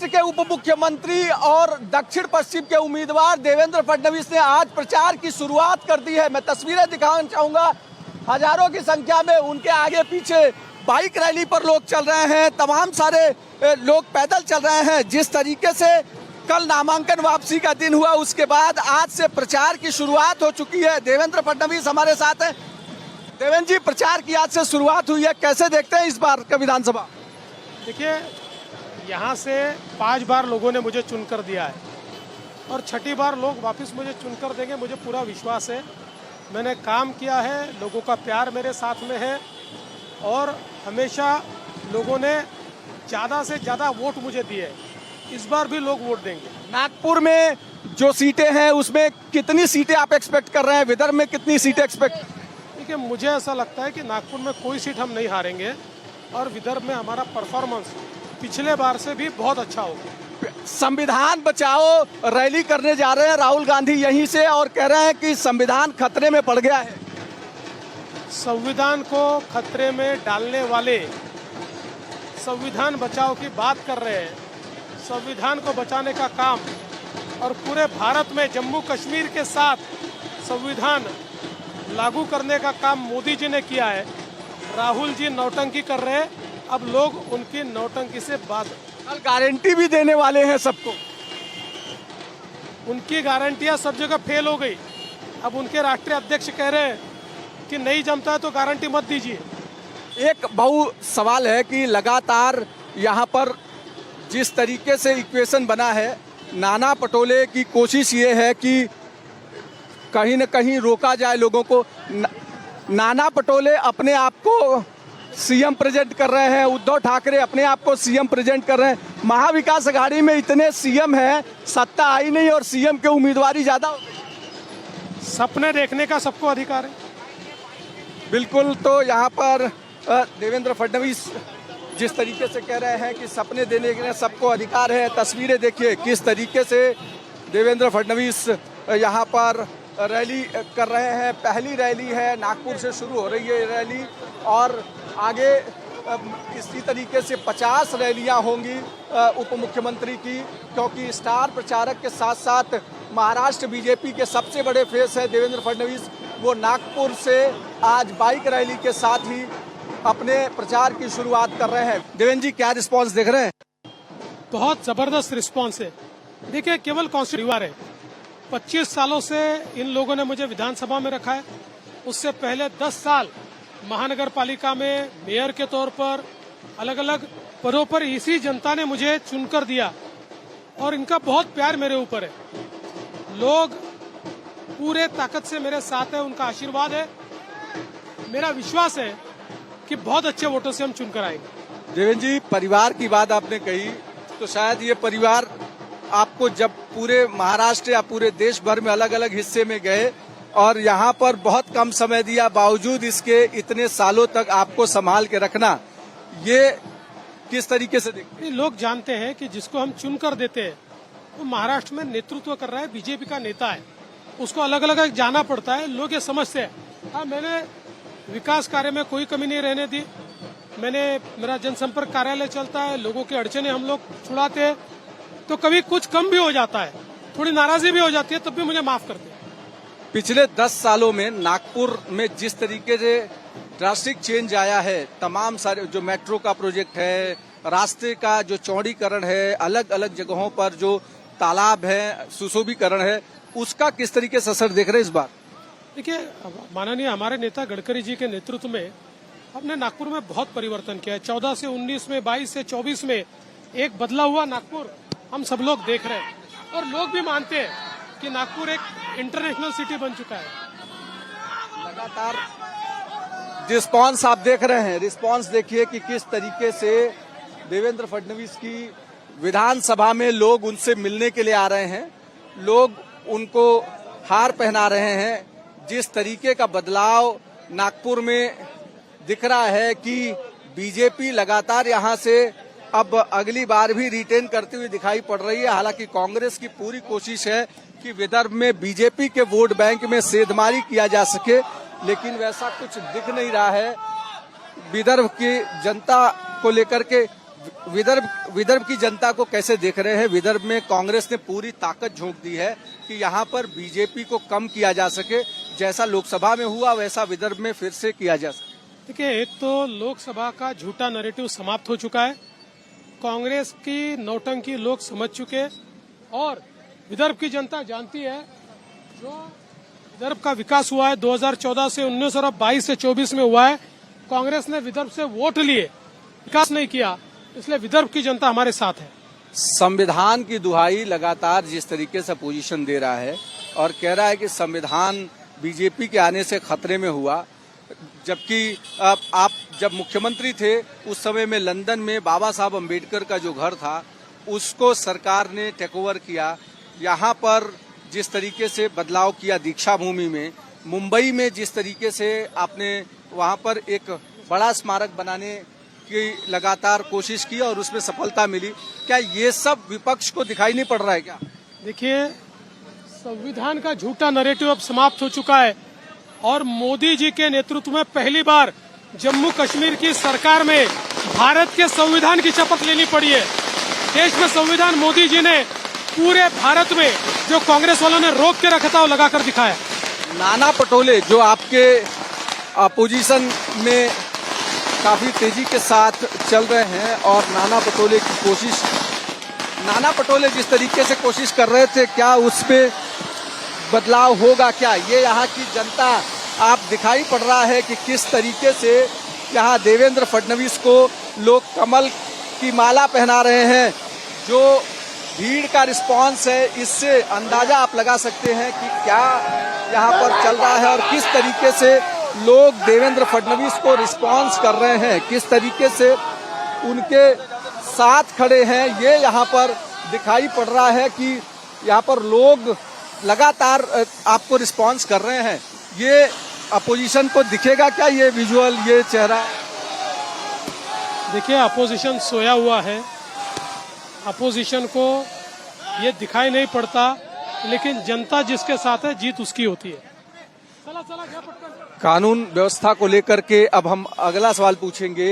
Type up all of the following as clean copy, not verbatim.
महाराष्ट्र के उप मुख्यमंत्री और दक्षिण पश्चिम के उम्मीदवार देवेंद्र फडणवीस ने आज प्रचार की शुरुआत कर दी है। मैं तस्वीरें दिखाना चाहूंगा, हजारों की संख्या में उनके आगे पीछे बाइक रैली पर लोग चल रहे हैं, तमाम सारे लोग पैदल चल रहे हैं। जिस तरीके से कल नामांकन वापसी का दिन हुआ, उसके बाद आज से प्रचार की शुरुआत हो चुकी है। देवेंद्र फडणवीस हमारे साथ हैं। देवेंद्र जी, प्रचार की आज से शुरुआत हुई है, कैसे देखते हैं इस बार का विधानसभा? देखिए, यहाँ से 5 बार लोगों ने मुझे चुनकर दिया है और 6ठी बार लोग वापस मुझे चुनकर देंगे, मुझे पूरा विश्वास है। मैंने काम किया है, लोगों का प्यार मेरे साथ में है और हमेशा लोगों ने ज़्यादा से ज़्यादा वोट मुझे दिए। इस बार भी लोग वोट देंगे। नागपुर में जो सीटें हैं उसमें कितनी सीटें आप एक्सपेक्ट कर रहे हैं? विदर्भ में कितनी सीटें एक्सपेक्ट? देखिए, मुझे ऐसा लगता है कि नागपुर में कोई सीट हम नहीं हारेंगे और विदर्भ में हमारा परफॉर्मेंस पिछले बार से भी बहुत अच्छा होगा। संविधान बचाओ रैली करने जा रहे हैं राहुल गांधी यहीं से और कह रहे हैं कि संविधान खतरे में पड़ गया है। संविधान को खतरे में डालने वाले संविधान बचाओ की बात कर रहे हैं। संविधान को बचाने का काम और पूरे भारत में जम्मू कश्मीर के साथ संविधान लागू करने का काम मोदी जी ने किया है। राहुल जी नौटंकी कर रहे हैं, अब लोग उनकी नौटंकी से बात। कल गारंटी भी देने वाले हैं सबको। उनकी गारंटियां सब जगह फेल हो गई। अब उनके राष्ट्रीय अध्यक्ष कह रहे हैं कि नहीं जमता है तो गारंटी मत दीजिए। एक बहु सवाल है कि लगातार यहाँ पर जिस तरीके से इक्वेशन बना है, नाना पटोले की कोशिश ये है कि कहीं न कहीं रोका जाए लोगों को। नाना पटोले अपने आप को सीएम प्रेजेंट कर रहे हैं, उद्धव ठाकरे अपने आप को सीएम प्रेजेंट कर रहे हैं। महाविकास अघाड़ी में इतने सीएम हैं, सत्ता आई नहीं और सीएम के उम्मीदवारी ज्यादा हो गई। सपने देखने का सबको अधिकार है। बिल्कुल, तो यहाँ पर देवेंद्र फडणवीस जिस तरीके से कह रहे हैं कि सपने देने के लिए सबको अधिकार है। तस्वीरें देखिए किस तरीके से देवेंद्र फडणवीस यहाँ पर रैली कर रहे हैं। पहली रैली है, नागपुर से शुरू हो रही है रैली और आगे इसी तरीके से 50 रैलियां होंगी उप मुख्यमंत्री की, क्योंकि स्टार प्रचारक के साथ साथ महाराष्ट्र बीजेपी के सबसे बड़े फेस है देवेंद्र फडणवीस। वो नागपुर से आज बाइक रैली के साथ ही अपने प्रचार की शुरुआत कर रहे हैं। देवेंद्र जी, क्या रिस्पांस देख रहे हैं? बहुत जबरदस्त रिस्पांस है। देखिए, केवल कॉन्स्टिट्यूशन है। 25 सालों से इन लोगों ने मुझे विधानसभा में रखा है। उससे पहले 10 साल महानगर पालिका में मेयर के तौर पर अलग अलग पदों पर इसी जनता ने मुझे चुनकर दिया और इनका बहुत प्यार मेरे ऊपर है। लोग पूरे ताकत से मेरे साथ है, उनका आशीर्वाद है। मेरा विश्वास है कि बहुत अच्छे वोटों से हम चुनकर आएंगे। देवेंद्र जी, परिवार की बात आपने कही, तो शायद ये परिवार आपको जब पूरे महाराष्ट्र या पूरे देश भर में अलग अलग हिस्से में गए और यहाँ पर बहुत कम समय दिया, बावजूद इसके इतने सालों तक आपको संभाल के रखना, ये किस तरीके से देखते हैं? लोग जानते हैं कि जिसको हम चुनकर देते हैं वो महाराष्ट्र में नेतृत्व कर रहा है, बीजेपी का नेता है। उसको अलग अलग जाना पड़ता है, लोग ये समझते हैं। हाँ, मैंने विकास कार्य में कोई कमी नहीं रहने दी। मेरा जनसंपर्क कार्यालय चलता है, लोगों की अड़चने हम लोग छुड़ाते हैं। तो कभी कुछ कम भी हो जाता है, थोड़ी नाराजगी भी हो जाती है, तब भी मुझे माफ करते हैं। पिछले 10 सालों में नागपुर में जिस तरीके से ड्रास्टिक चेंज आया है, तमाम सारे जो मेट्रो का प्रोजेक्ट है, रास्ते का जो चौड़ीकरण है, अलग अलग जगहों पर जो तालाब है, सुशोभीकरण है, उसका किस तरीके से असर देख रहे हैं इस बार? देखिए, माननीय हमारे नेता गडकरी जी के नेतृत्व में हमने नागपुर में बहुत परिवर्तन किया है। 14 से 19 में, 22 से 24 में एक बदला हुआ नागपुर हम सब लोग देख रहे हैं और लोग भी मानते हैं कि नागपुर एक इंटरनेशनल सिटी बन चुका है। लगातार रिस्पांस आप देख रहे हैं, रिस्पांस देखिए कि किस तरीके से देवेंद्र फडणवीस की विधानसभा में लोग उनसे मिलने के लिए आ रहे हैं, लोग उनको हार पहना रहे हैं। जिस तरीके का बदलाव नागपुर में दिख रहा है कि बीजेपी लगातार यहां से अब अगली बार भी रिटेन करती हुई दिखाई पड़ रही है। हालांकि कांग्रेस की पूरी कोशिश है कि विदर्भ में बीजेपी के वोट बैंक में सेंधमारी किया जा सके, लेकिन वैसा कुछ दिख नहीं रहा है। विदर्भ की जनता को लेकर के विदर्भ की जनता को कैसे देख रहे हैं? विदर्भ में कांग्रेस ने पूरी ताकत झोंक दी है कि यहाँ पर बीजेपी को कम किया जा सके, जैसा लोकसभा में हुआ वैसा विदर्भ में फिर से किया जा सके। देखिए, एक तो लोकसभा का झूठा नैरेटिव समाप्त हो चुका है, कांग्रेस की नौटंकी लोग समझ चुके, और विदर्भ की जनता जानती है जो विदर्भ का विकास हुआ है 2014 से 19 और अब 22 से 24 में हुआ है। कांग्रेस ने विदर्भ से वोट लिए, विकास नहीं किया, इसलिए विदर्भ की जनता हमारे साथ है। संविधान की दुहाई लगातार जिस तरीके से पोजीशन दे रहा है और कह रहा है कि संविधान बीजेपी के आने से खतरे में हुआ, जबकि आप जब मुख्यमंत्री थे उस समय में लंदन में बाबा साहब अम्बेडकर का जो घर था उसको सरकार ने टेक ओवर किया। यहाँ पर जिस तरीके से बदलाव किया दीक्षा भूमि में, मुंबई में जिस तरीके से आपने वहाँ पर एक बड़ा स्मारक बनाने की लगातार कोशिश की और उसमें सफलता मिली, क्या ये सब विपक्ष को दिखाई नहीं पड़ रहा है क्या? देखिए, संविधान का झूठा नैरेटिव अब समाप्त हो चुका है और मोदी जी के नेतृत्व में पहली बार जम्मू कश्मीर की सरकार में भारत के संविधान की शपथ लेनी पड़ी है। देश में संविधान मोदी जी ने पूरे भारत में जो कांग्रेस वालों ने रोक के रखा था वो लगाकर दिखाया। नाना पटोले जो आपके अपोजिशन में काफी तेजी के साथ चल रहे हैं और नाना पटोले जिस तरीके से कोशिश कर रहे थे, क्या उस पे बदलाव होगा क्या? ये यहाँ की जनता आप दिखाई पड़ रहा है कि किस तरीके से यहाँ देवेंद्र फडणवीस को लोग कमल की माला पहना रहे हैं। जो भीड़ का रिस्पांस है, इससे अंदाजा आप लगा सकते हैं कि क्या यहाँ पर चल रहा है और किस तरीके से लोग देवेंद्र फडणवीस को रिस्पांस कर रहे हैं, किस तरीके से उनके साथ खड़े हैं। ये यहाँ पर दिखाई पड़ रहा है कि यहाँ पर लोग लगातार आपको रिस्पांस कर रहे हैं। ये अपोजिशन को दिखेगा क्या ये विजुअल, ये चेहरा? देखिए, अपोजिशन सोया हुआ है, अपोजिशन को ये दिखाई नहीं पड़ता, लेकिन जनता जिसके साथ है जीत उसकी होती है। कानून व्यवस्था को लेकर के अब हम अगला सवाल पूछेंगे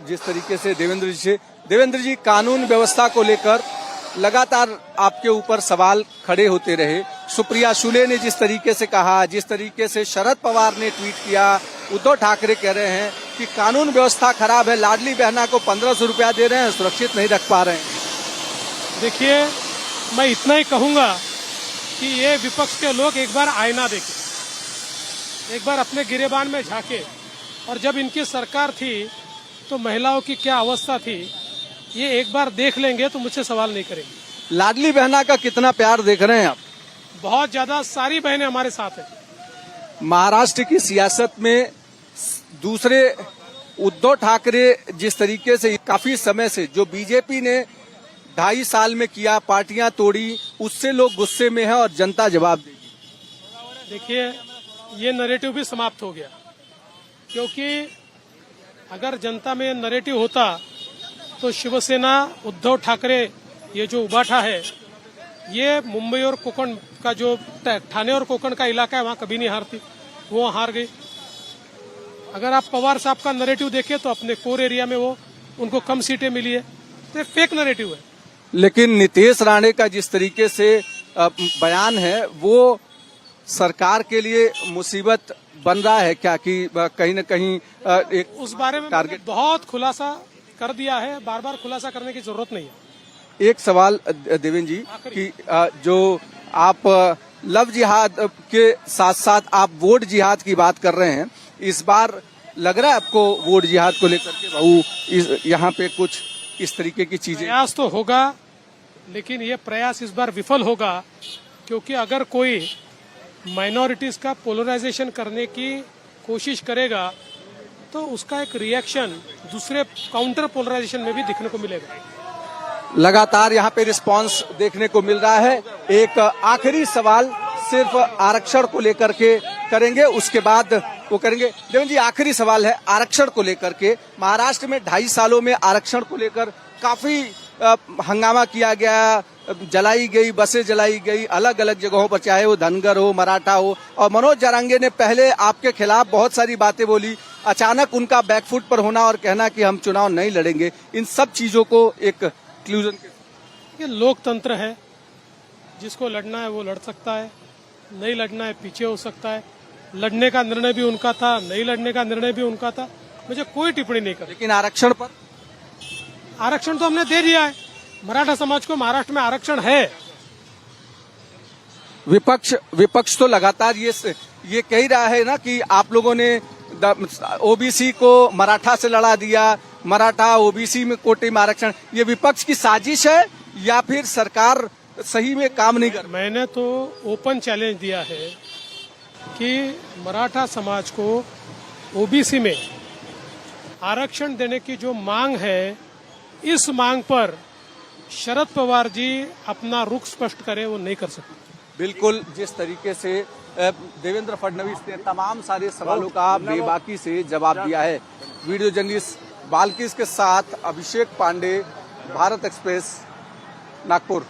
जिस तरीके से देवेंद्र जी से। देवेंद्र जी, कानून व्यवस्था को लेकर लगातार आपके ऊपर सवाल खड़े होते रहे। सुप्रिया सुले ने जिस तरीके से कहा, जिस तरीके से शरद पवार ने ट्वीट किया, उद्धव ठाकरे कह रहे हैं कि कानून व्यवस्था खराब है, लाडली बहना को 1500 रुपया दे रहे हैं, सुरक्षित नहीं रख पा रहे हैं। देखिए, मैं इतना ही कहूंगा कि ये विपक्ष के लोग एक बार आईना देखें, एक बार अपने गिरेबान में झांके, और जब इनकी सरकार थी तो महिलाओं की क्या अवस्था थी ये एक बार देख लेंगे तो मुझसे सवाल नहीं करेंगे। लाडली बहना का कितना प्यार देख रहे हैं आप? बहुत ज्यादा, सारी बहनें हमारे साथ हैं। महाराष्ट्र की सियासत में दूसरे उद्धव ठाकरे जिस तरीके से काफी समय से जो बीजेपी ने 2.5 साल में किया, पार्टियां तोड़ी, उससे लोग गुस्से में हैं और जनता जवाब देगी। देखिए, ये नैरेटिव भी समाप्त हो गया, क्योंकि अगर जनता में नैरेटिव होता तो शिवसेना, उद्धव ठाकरे ये जो उबाठा है, ये मुंबई और कोकण का जो ठाणे और कोकण का इलाका है वहां कभी नहीं हारती, वो हार गई। अगर आप पवार साहब का नैरेटिव देखें तो अपने कोर एरिया में वो उनको कम सीटें मिली है, तो फेक नैरेटिव है। लेकिन नितेश राणे का जिस तरीके से बयान है वो सरकार के लिए मुसीबत बन रहा है क्या, कि कहीं न कहीं एक उस बारे में मैंने बहुत खुलासा कर दिया है, बार बार खुलासा करने की जरूरत नहीं है। एक सवाल देवेंद्र जी कि जो आप लव जिहाद के साथ साथ आप वोट जिहाद की बात कर रहे हैं, इस बार लग रहा है आपको वोट जिहाद को लेकर के भाऊ यहाँ पे कुछ इस तरीके की चीजें? प्रयास तो होगा, लेकिन ये प्रयास इस बार विफल होगा, क्योंकि अगर कोई माइनॉरिटीज का पोलराइजेशन करने की कोशिश करेगा तो उसका एक रिएक्शन दूसरे काउंटर पोलराइजेशन में भी दिखने को मिलेगा। लगातार यहाँ पे रिस्पांस देखने को मिल रहा है। एक आखिरी सवाल सिर्फ आरक्षण को लेकर के करेंगे, उसके बाद वो करेंगे। देवेंद्र जी, आखिरी सवाल है आरक्षण को लेकर के। महाराष्ट्र में 2.5 सालों में आरक्षण को लेकर काफी हंगामा किया गया, जलाई गई, बसें जलाई गई अलग अलग जगहों पर, चाहे वो धनगर हो, मराठा हो। और मनोज जारंगे ने पहले आपके खिलाफ बहुत सारी बातें बोली, अचानक उनका बैकफुट पर होना और कहना कि हम चुनाव नहीं लड़ेंगे, इन सब चीजों को एक क्लूजन के ये लोकतंत्र है, जिसको लड़ना है वो लड़ सकता है, नहीं लड़ना है पीछे हो सकता है। लड़ने का निर्णय भी उनका था, नहीं लड़ने का निर्णय भी उनका था, मुझे कोई टिप्पणी नहीं कर। लेकिन आरक्षण पर आरक्षण तो हमने दे दिया है, मराठा समाज को महाराष्ट्र में आरक्षण है। विपक्ष तो लगातार ये कह ही रहा है ना कि आप लोगों ने ओबीसी को मराठा से लड़ा दिया, मराठा ओबीसी में कोटे में आरक्षण, ये विपक्ष की साजिश है या फिर सरकार सही में काम नहीं कर। मैंने तो ओपन चैलेंज दिया है कि मराठा समाज को ओबीसी में आरक्षण देने की जो मांग है, इस मांग पर शरद पवार जी अपना रुख स्पष्ट करें, वो नहीं कर सकते। बिल्कुल, जिस तरीके से देवेंद्र फडणवीस ने तमाम सारे सवालों का बेबाकी से जवाब दिया है। वीडियो जर्नलिस्ट बाल्किस के साथ अभिषेक पांडे, भारत एक्सप्रेस, नागपुर।